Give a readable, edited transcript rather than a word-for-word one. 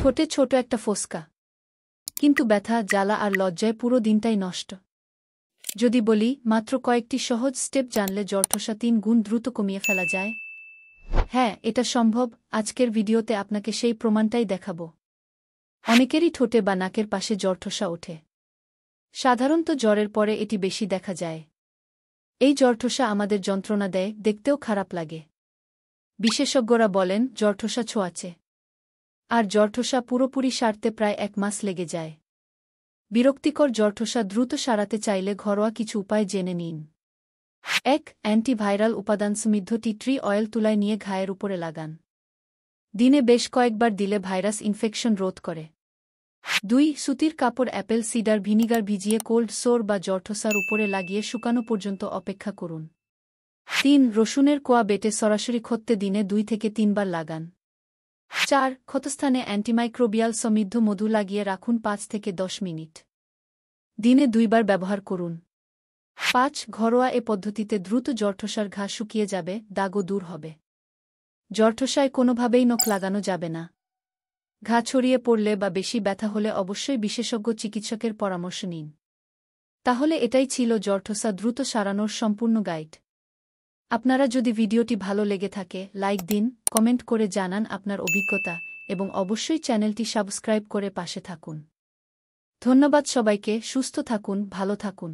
ঠোঁটে ছোট একটা ফোস্কা, কিন্তু ব্যথা, জ্বালা আর লজ্জায় পুরো দিনটাই নষ্ট। যদি বলি মাত্র কয়েকটি সহজ স্টেপ জানলে জ্বরঠোসা 3 গুণ দ্রুত কমিয়ে ফেলা যায়। হ্যাঁ, এটা সম্ভব। আজকের ভিডিওতে আপনাকে সেই প্রমাণটাই দেখাব। অনেকেরই ঠোঁটে বা নাকের পাশে জ্বরঠোসা ওঠে। সাধারণত জ্বরের পরে এটি বেশি দেখা যায়। এই জ্বরঠোসা আমাদের যন্ত্রণা দেয়, দেখতেও খারাপ লাগে। বিশেষজ্ঞরা বলেন জ্বরঠোসা ছোঁয়াচে, আর জ্বরঠোসা পুরোপুরি সারতে প্রায় 1 মাস লেগে যায়। বিরক্তিকর জ্বরঠোসা দ্রুত সারাতে চাইলে ঘরোয়া কিছু উপায় জেনে নিন। 1. অ্যান্টিভাইরাল উপাদান সমৃদ্ধ টি ট্রি অয়েল তুলায় নিয়ে ঘায়ের উপরে লাগান। দিনে বেশ কয়েকবার দিলে ভাইরাস ইনফেকশন রোধ করে। 2. সুতির কাপড় অ্যাপেল সিডার ভিনিগার ভিজিয়ে কোল্ড সোর বা জ্বরঠোসার উপরে লাগিয়ে শুকানো পর্যন্ত অপেক্ষা করুন। 3. রসুনের কোয়া বেটে সরাসরি ক্ষতে দিনে 2 থেকে 3 বার লাগান। 4. ক্ষতস্থানে অ্যান্টিমাইক্রোবিয়াল সমৃদ্ধ মধু লাগিয়ে রাখুন 5 থেকে 10 মিনিট। দিনে 2 বার ব্যবহার করুন। 5. ঘরোয়া এ পদ্ধতিতে দ্রুত জ্বরঠোসার ঘা শুকিয়ে যাবে, দাগও দূর হবে। জ্বরঠোসায় কোনোভাবেই নখ লাগানো যাবে না। ঘা ছড়িয়ে পড়লে বা বেশি ব্যথা হলে অবশ্যই বিশেষজ্ঞ চিকিৎসকের পরামর্শ নিন। তাহলে এটাই ছিল জ্বরঠোসা দ্রুত সারানোর সম্পূর্ণ গাইড। আপনারা যদি ভিডিওটি ভালো লেগে থাকে, লাইক দিন, কমেন্ট করে জানান আপনার অভিজ্ঞতা এবং অবশ্যই চ্যানেলটি সাবস্ক্রাইব করে পাশে থাকুন। ধন্যবাদ সবাইকে। সুস্থ থাকুন, ভালো থাকুন।